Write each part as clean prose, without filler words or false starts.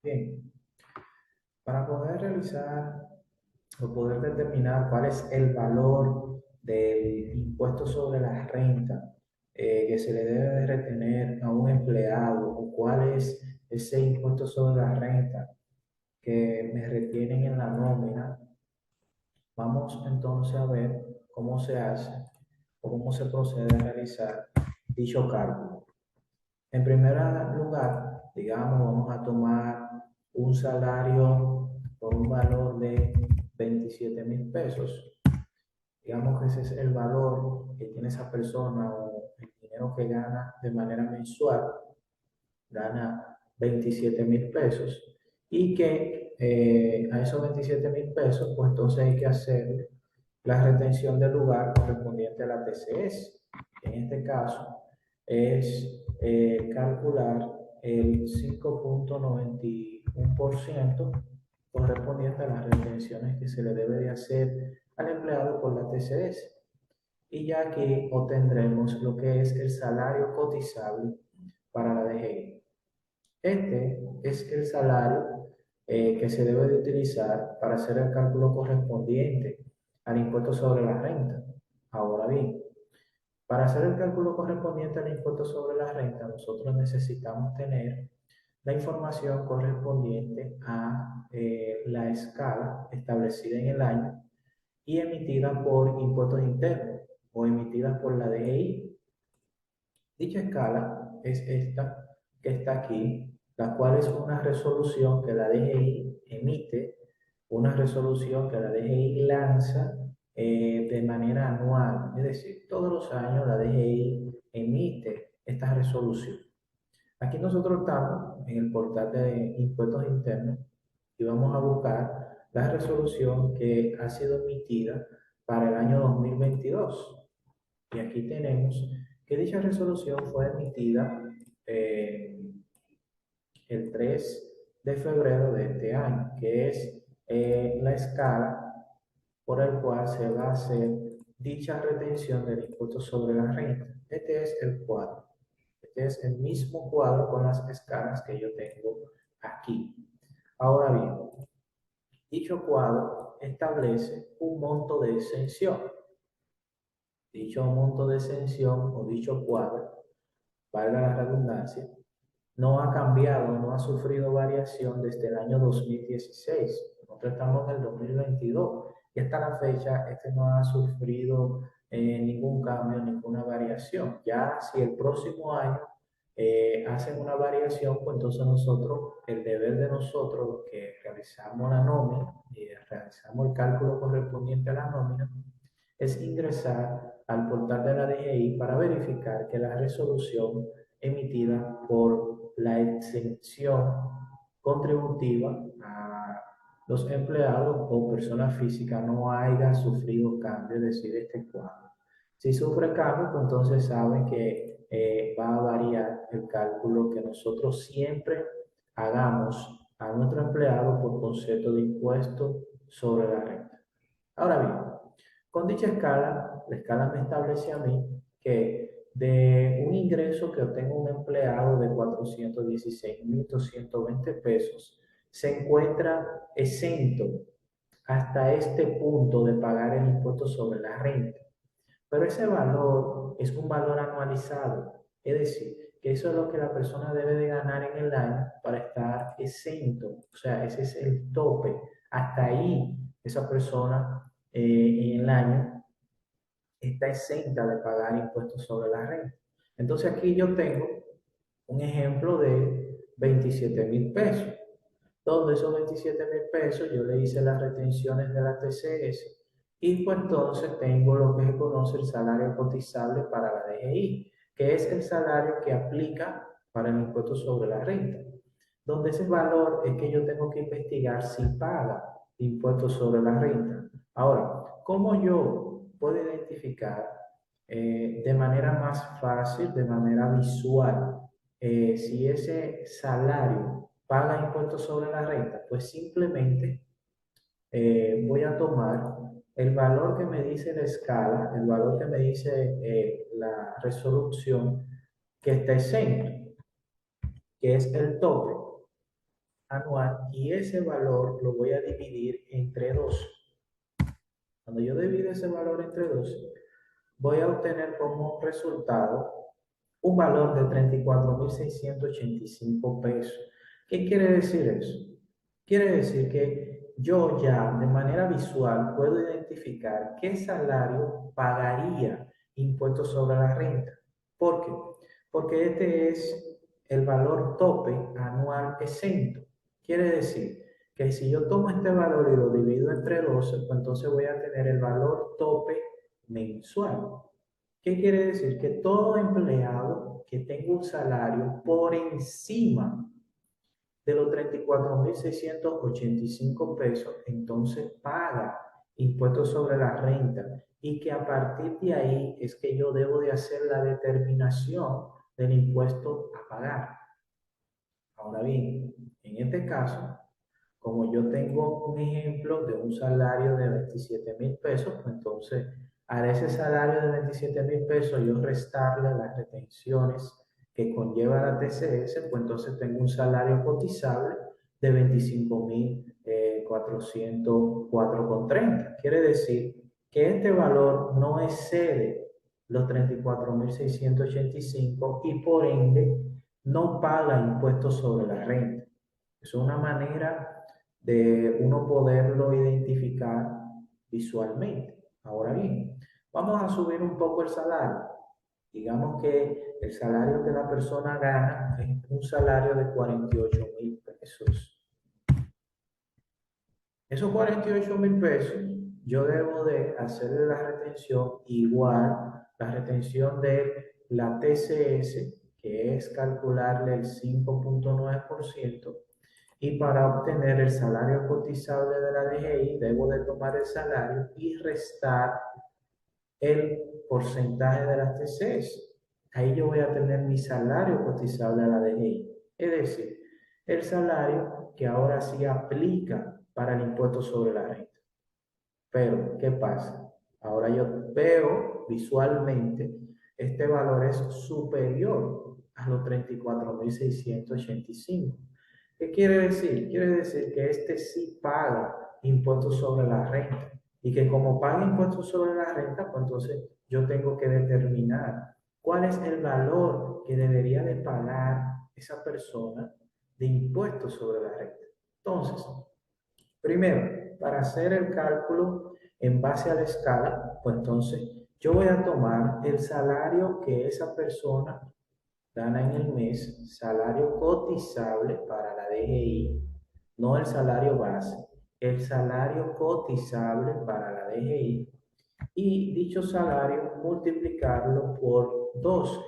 Bien, para poder realizar o poder determinar cuál es el valor del impuesto sobre la renta que se le debe de retener a un empleado o cuál es ese impuesto sobre la renta que me retienen en la nómina, vamos entonces a ver cómo se hace o cómo se procede a realizar dicho cálculo. En primer lugar, digamos, vamos a tomar un salario por un valor de 27.000 pesos. Digamos que ese es el valor que tiene esa persona o el dinero que gana de manera mensual, gana 27.000 pesos y que a esos 27.000 pesos, pues entonces hay que hacer la retención del lugar correspondiente a la TCS. En este caso es calcular el 5,91% correspondiente a las retenciones que se le debe de hacer al empleado por la TCS. Y ya aquí obtendremos lo que es el salario cotizable para la DGI. Este es el salario que se debe de utilizar para hacer el cálculo correspondiente al impuesto sobre la renta. Ahora bien, para hacer el cálculo correspondiente al impuesto sobre la renta, nosotros necesitamos tener la información correspondiente a la escala establecida en el año y emitida por impuestos internos o emitida por la DGI. Dicha escala es esta que está aquí, la cual es una resolución que la DGI emite, una resolución que la DGI lanza de manera anual, es decir, todos los años la DGI emite esta resolución. Aquí nosotros estamos en el portal de impuestos internos y vamos a buscar la resolución que ha sido emitida para el año 2022. Y aquí tenemos que dicha resolución fue emitida eh, el 3 de febrero de este año, que es la escala por el cual se va a hacer dicha retención del impuesto sobre la renta. Este es el cuadro. Este es el mismo cuadro con las escalas que yo tengo aquí. Ahora bien, dicho cuadro establece un monto de exención. Dicho monto de exención o dicho cuadro, valga la redundancia, no ha cambiado, no ha sufrido variación desde el año 2016. Nosotros estamos en el 2022 y hasta la fecha este no ha sufrido ningún cambio, ninguna variación. Ya si el próximo año hacen una variación, pues entonces nosotros, el deber de nosotros, los que realizamos la nómina y realizamos el cálculo correspondiente a la nómina, es ingresar al portal de la DGI para verificar que la resolución emitida por la exención contributiva a los empleados o personas físicas no haya sufrido cambio, es decir, este cuadro. Si sufre cambio, pues entonces saben que va a variar el cálculo que nosotros siempre hagamos a nuestro empleado por concepto de impuesto sobre la renta. Ahora bien, con dicha escala, la escala me establece a mí que de un ingreso que obtenga un empleado de 416.220 pesos, se encuentra exento hasta este punto de pagar el impuesto sobre la renta. Pero ese valor es un valor anualizado, es decir, que eso es lo que la persona debe de ganar en el año para estar exento. O sea, ese es el tope. Hasta ahí esa persona en el año está exenta de pagar impuestos sobre la renta. Entonces aquí yo tengo un ejemplo de 27.000 pesos, donde esos 27.000 pesos yo le hice las retenciones de la TCS y pues entonces tengo lo que se conoce el salario cotizable para la DGI, que es el salario que aplica para el impuesto sobre la renta, donde ese valor es que yo tengo que investigar si paga impuestos sobre la renta. Ahora, ¿cómo yo puedo identificar de manera más fácil, de manera visual, si ese salario paga impuestos sobre la renta? Pues simplemente voy a tomar el valor que me dice la escala, el valor que me dice la resolución que está exento, que es el tope. anual y ese valor lo voy a dividir entre 2. Cuando yo divido ese valor entre 2, voy a obtener como resultado un valor de 34.685 pesos. ¿Qué quiere decir eso? Quiere decir que yo ya de manera visual puedo identificar qué salario pagaría impuestos sobre la renta. ¿Por qué? Porque este es el valor tope anual exento. Quiere decir que si yo tomo este valor y lo divido entre 12, pues entonces voy a tener el valor tope mensual. ¿Qué quiere decir? Que todo empleado que tenga un salario por encima de los 34.685 pesos, entonces paga impuestos sobre la renta y que a partir de ahí es que yo debo de hacer la determinación del impuesto a pagar. Ahora bien, en este caso, como yo tengo un ejemplo de un salario de 27.000 pesos, pues entonces a ese salario de 27.000 pesos yo restarle las retenciones que conlleva la TCS, pues entonces tengo un salario cotizable de 25.404,30. Quiere decir que este valor no excede los 34.685 y por ende no paga impuestos sobre la renta. Es una manera de uno poderlo identificar visualmente. Ahora bien, vamos a subir un poco el salario. Digamos que el salario que la persona gana es un salario de 48.000 pesos. Esos 48.000 pesos, yo debo de hacerle la retención igual, la retención de la TCS, que es calcularle el 5,9%, y para obtener el salario cotizable de la DGI, debo de tomar el salario y restar el porcentaje de las TCS. Ahí yo voy a tener mi salario cotizable a la DGI. Es decir, el salario que ahora sí aplica para el impuesto sobre la renta. Pero, ¿qué pasa? Ahora yo veo visualmente este valor es superior a los 34.685. ¿Qué quiere decir? Quiere decir que este sí paga impuestos sobre la renta y que como paga impuestos sobre la renta, pues entonces yo tengo que determinar cuál es el valor que debería de pagar esa persona de impuestos sobre la renta. Entonces, primero, para hacer el cálculo en base a la escala, pues entonces yo voy a tomar el salario que esa persona gana en el mes, salario cotizable para la DGI, no el salario base, el salario cotizable para la DGI y dicho salario multiplicarlo por 12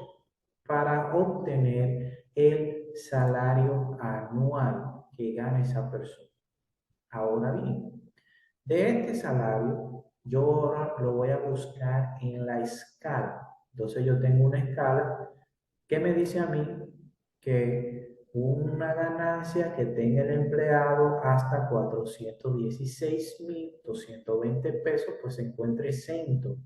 para obtener el salario anual que gana esa persona. Ahora bien, de este salario, yo ahora lo voy a buscar en la escala. Entonces yo tengo una escala que me dice a mí que una ganancia que tenga el empleado hasta 416.220 pesos, pues se encuentra exento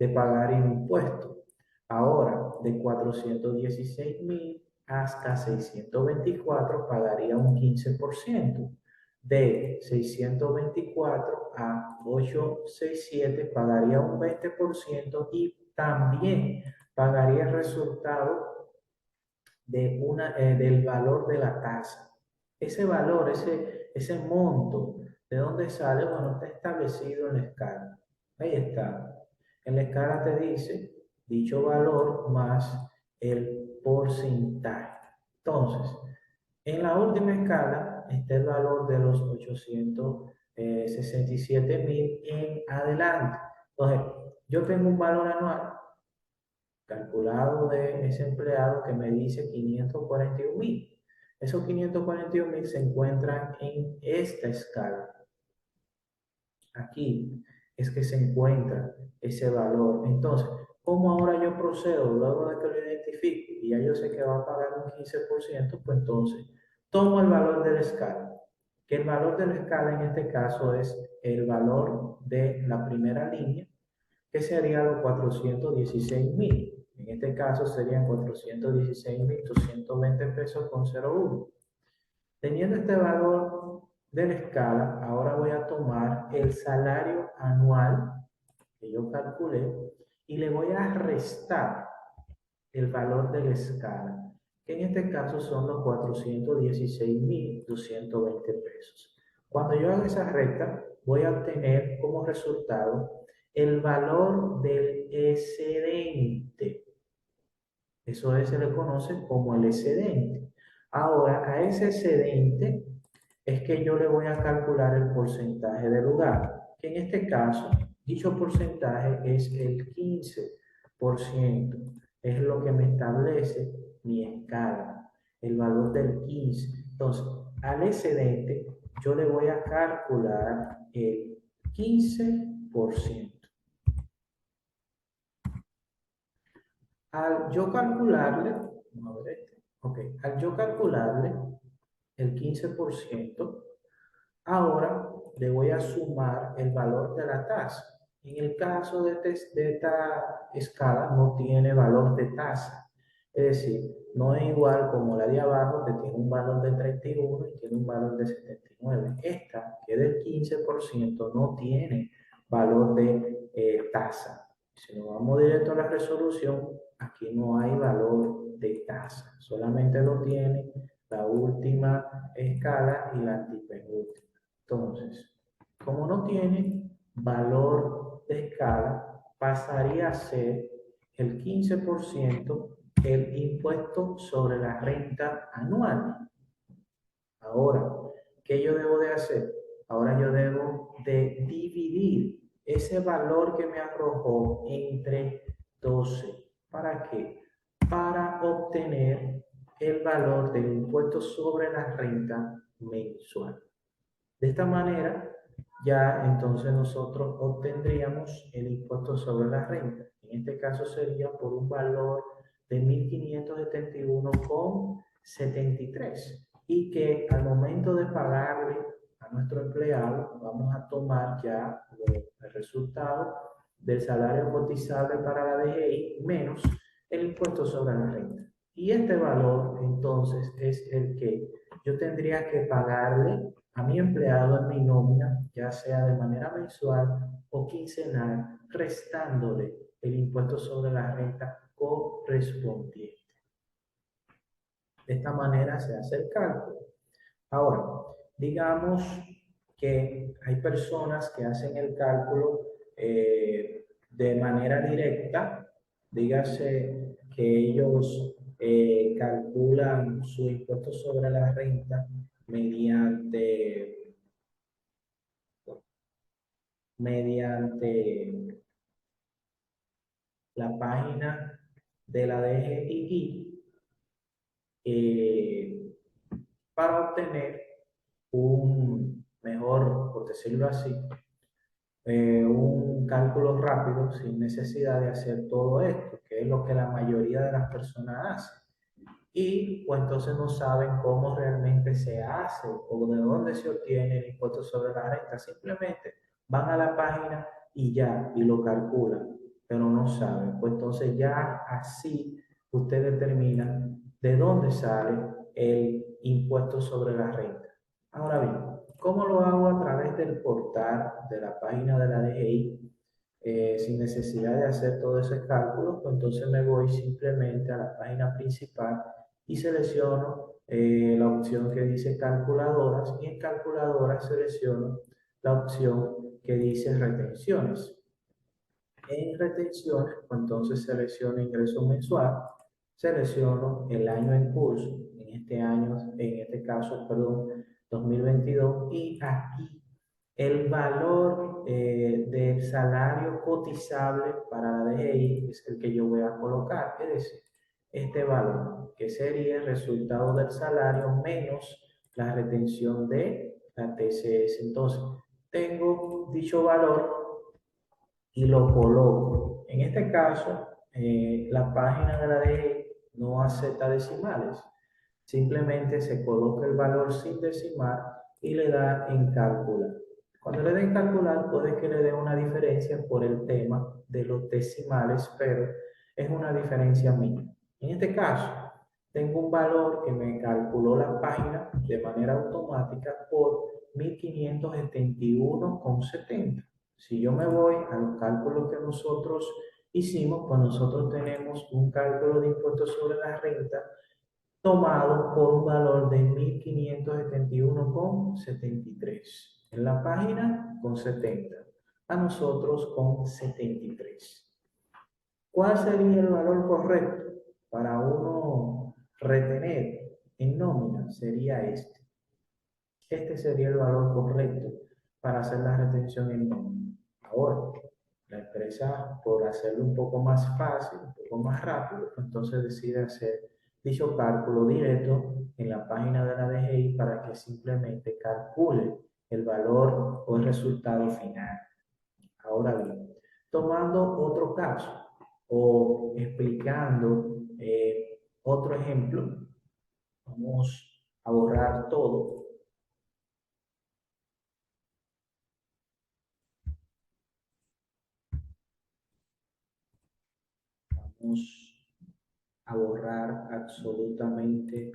de pagar el impuesto. Ahora, de 416.000 hasta 624 pagaría un 15%. De 624 a 867 pagaría un 20% y también pagaría el resultado del valor de la tasa. Ese valor, ese monto, ¿de dónde sale? Bueno, está establecido en la escala. Ahí está. En la escala te dice dicho valor más el porcentaje. Entonces, en la última escala está el valor de los 867.000 en adelante. Entonces, yo tengo un valor anual calculado de ese empleado que me dice 541.000. Esos 541.000 se encuentran en esta escala. Aquí es que se encuentra ese valor. Entonces, ¿cómo ahora yo procedo luego de que lo identifique y ya yo sé que va a pagar un 15%? Pues entonces tomo el valor de la escala. Que el valor de la escala en este caso es el valor de la primera línea, que sería los 416.000. En este caso serían 416.220 pesos con 01. Teniendo este valor de la escala, ahora voy a tomar el salario anual que yo calculé y le voy a restar el valor de la escala, que en este caso son los 416.220 pesos. Cuando yo haga esa recta, voy a obtener como resultado el valor del excedente. Eso se le conoce como el excedente. Ahora, a ese excedente es que yo le voy a calcular el porcentaje de lugar, que en este caso, dicho porcentaje es el 15%, es lo que me establece mi escala, el valor del 15. Entonces, al excedente yo le voy a calcular el 15%. Al yo calcularle, vamos a ver este, ok, al yo calcularle el 15%, ahora le voy a sumar el valor de la tasa. En el caso de esta escala no tiene valor de tasa. Es decir, no es igual como la de abajo que tiene un valor de 31 y tiene un valor de 79. Esta, que es del 15%, no tiene valor de tasa. Si nos vamos directo a la resolución, aquí no hay valor de tasa. Solamente lo tiene la última escala y la antepenúltima. Entonces, como no tiene valor de escala, pasaría a ser el 15% el impuesto sobre la renta anual. Ahora, ¿qué yo debo de hacer? Ahora yo debo de dividir ese valor que me arrojó entre 12. ¿Para qué? Para obtener el valor del impuesto sobre la renta mensual. De esta manera, ya entonces nosotros obtendríamos el impuesto sobre la renta. En este caso sería por un valor de 1.571,73 y que al momento de pagarle a nuestro empleado vamos a tomar ya el resultado del salario cotizable para la DGI menos el impuesto sobre la renta. Y este valor entonces es el que yo tendría que pagarle a mi empleado en mi nómina, ya sea de manera mensual o quincenal, restándole el impuesto sobre la renta correspondiente. De esta manera se hace el cálculo. Ahora, digamos que hay personas que hacen el cálculo de manera directa, dígase que ellos calculan su impuesto sobre la renta mediante la página de la DGI para obtener un mejor, por decirlo así, un cálculo rápido sin necesidad de hacer todo esto, que es lo que la mayoría de las personas hacen. Y pues entonces no saben cómo realmente se hace o de dónde se obtiene el impuesto sobre la renta. Simplemente van a la página y ya, y lo calculan, pero no saben. Pues entonces ya así usted determina de dónde sale el impuesto sobre la renta. Ahora bien, ¿cómo lo hago a través del portal de la página de la DGI? Sin necesidad de hacer todo ese cálculo, pues entonces me voy simplemente a la página principal y selecciono la opción que dice calculadoras y en calculadoras selecciono la opción que dice retenciones. En retenciones, pues entonces selecciono ingreso mensual, selecciono el año en curso, en este caso, perdón, 2022, y aquí el valor del salario cotizable para la DGI es el que yo voy a colocar, es decir, este valor, que sería el resultado del salario menos la retención de la TCS. Entonces, tengo dicho valor y lo coloco. En este caso, la página de la DGI no acepta decimales. Simplemente se coloca el valor sin decimal y le da en calcular. Cuando le den calcular, puede que le dé una diferencia por el tema de los decimales, pero es una diferencia mínima. En este caso, tengo un valor que me calculó la página de manera automática por 1571,70. Si yo me voy a los cálculos que nosotros hicimos, pues nosotros tenemos un cálculo de impuestos sobre la renta tomado por un valor de 1571,73. En la página con 70, a nosotros con 73. ¿Cuál sería el valor correcto para uno retener en nómina? Sería este. Este sería el valor correcto para hacer la retención en nómina. Ahora, la empresa, por hacerlo un poco más fácil, un poco más rápido, pues entonces decide hacer dicho cálculo directo en la página de la DGI para que simplemente calcule el valor o el resultado final. Ahora bien, tomando otro caso o explicando otro ejemplo, vamos a borrar todo. Vamos a borrar absolutamente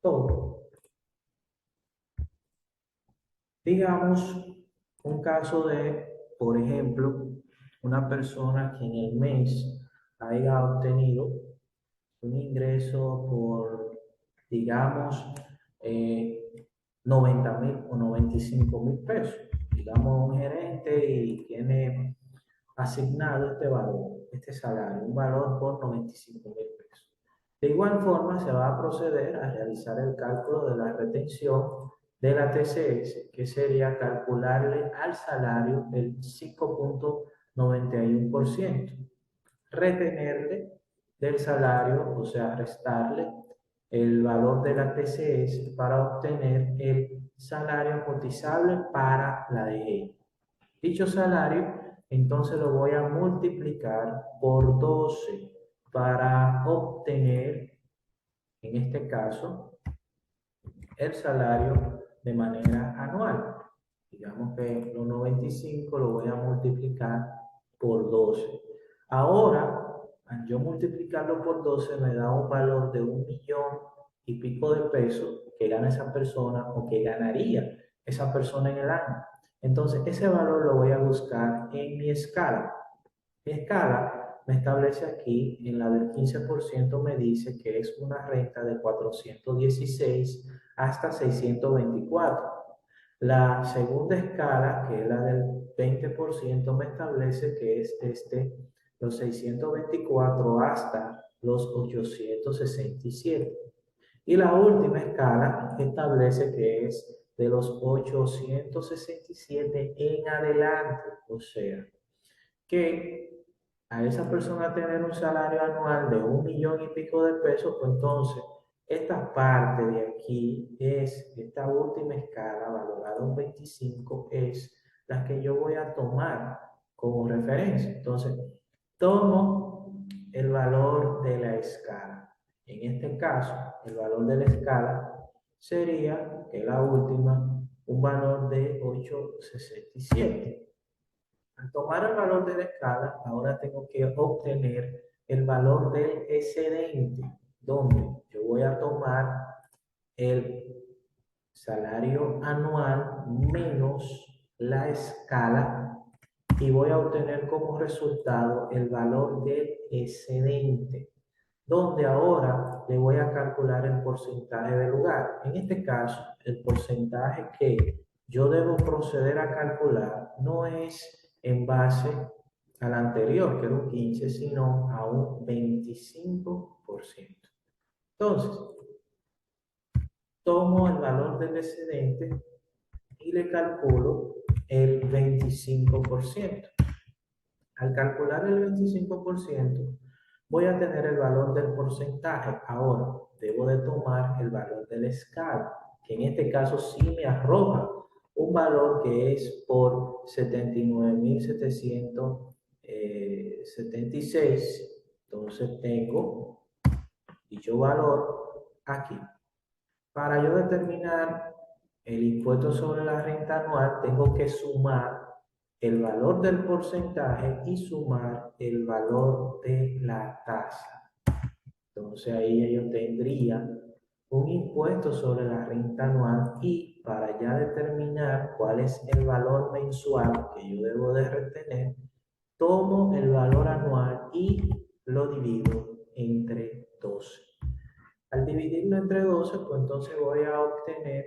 todo. Digamos un caso de, por ejemplo, una persona que en el mes haya obtenido un ingreso por, digamos, 90,000 o 95,000 pesos. Digamos, un gerente y tiene asignado este valor, este salario, un valor por 95,000 pesos. De igual forma, se va a proceder a realizar el cálculo de la retención de la TCS, que sería calcularle al salario el 5,91%, retenerle del salario, o sea, restarle el valor de la TCS para obtener el salario cotizable para la DGI. Dicho salario, entonces lo voy a multiplicar por 12 para obtener, en este caso, el salario de manera anual. Digamos que los 95 lo voy a multiplicar por 12. Ahora, al yo multiplicarlo por 12 me da un valor de 1,000,000 y pico de pesos que gana esa persona o que ganaría esa persona en el año. Entonces, ese valor lo voy a buscar en mi escala. Mi escala me establece aquí, en la del 15% me dice que es una renta de 416 hasta 624. La segunda escala, que es la del 20%, me establece que es desde los 624 hasta los 867. Y la última escala establece que es de los 867 en adelante, o sea, que a esa persona tener un salario anual de 1,000,000 y pico de pesos, pues entonces esta parte de aquí es, esta última escala valorada en 25, es la que yo voy a tomar como referencia. Entonces, tomo el valor de la escala. En este caso, el valor de la escala sería, que es la última, un valor de 867. Al tomar el valor de la escala, ahora tengo que obtener el valor del excedente, donde yo voy a tomar el salario anual menos la escala y voy a obtener como resultado el valor del excedente, donde ahora le voy a calcular el porcentaje de lugar. En este caso, el porcentaje que yo debo proceder a calcular no es en base al anterior, que era un 15, sino a un 25%. Entonces, tomo el valor del excedente y le calculo el 25%. Al calcular el 25%, voy a tener el valor del porcentaje. Ahora, debo de tomar el valor de la escala, que en este caso sí me arroja un valor que es por 79,776. Entonces tengo dicho valor aquí. Para yo determinar el impuesto sobre la renta anual, tengo que sumar el valor del porcentaje y sumar el valor de la tasa. Entonces ahí ellos tendrían un impuesto sobre la renta anual y para ya determinar cuál es el valor mensual que yo debo de retener, tomo el valor anual y lo divido entre 12. Al dividirlo entre 12, pues entonces voy a obtener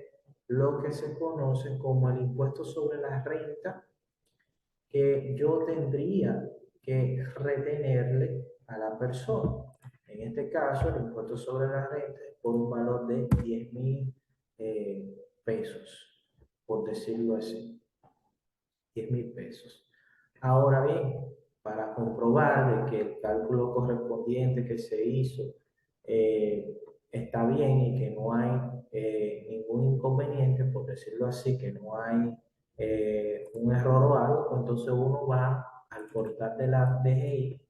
lo que se conoce como el impuesto sobre la renta que yo tendría que retenerle a la persona. En este caso, el impuesto sobre la renta es por un valor de 10.000 pesos, por decirlo así, 10.000 pesos. Ahora bien, para comprobar de que el cálculo correspondiente que se hizo eh, está bien y que no hay ningún inconveniente, por decirlo así, que no hay un error o algo, pues entonces uno va al portal de la DGI,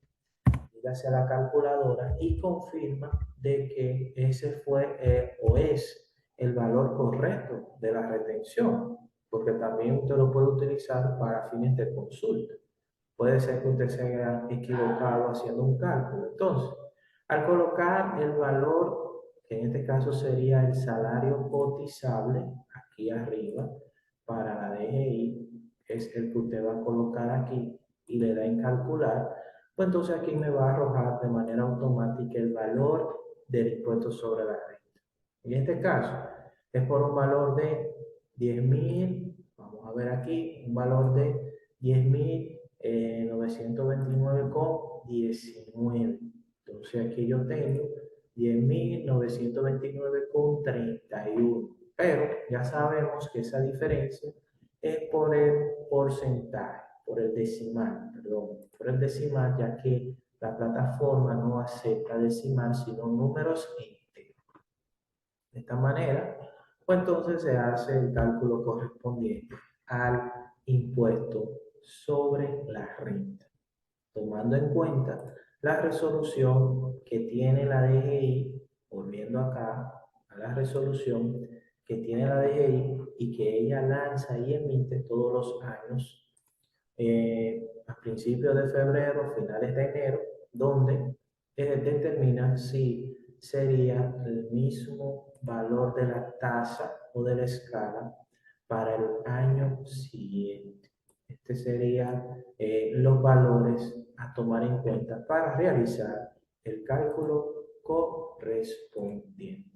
hacia la calculadora y confirma de que ese fue o es el valor correcto de la retención, porque también usted lo puede utilizar para fines de consulta. Puede ser que usted se haya equivocado haciendo un cálculo. Entonces, al colocar el valor, que en este caso sería el salario cotizable, aquí arriba, para la DGI, es el que usted va a colocar aquí y le da en calcular, pues entonces aquí me va a arrojar de manera automática el valor del impuesto sobre la renta. En este caso, es por un valor de 10.000, vamos a ver aquí, un valor de 10.929,19. Entonces aquí yo tengo 10.929,31. Pero ya sabemos que esa diferencia es por el porcentaje, por el decimal, perdón, por el decimal, ya que la plataforma no acepta decimal, sino números enteros. De esta manera, pues entonces se hace el cálculo correspondiente al impuesto sobre la renta, tomando en cuenta la resolución que tiene la DGI, volviendo acá a la resolución que tiene la DGI y que ella lanza y emite todos los años a principios de febrero, finales de enero, donde determina si sería el mismo valor de la tasa o de la escala para el año siguiente. Este serían los valores a tomar en cuenta para realizar el cálculo correspondiente.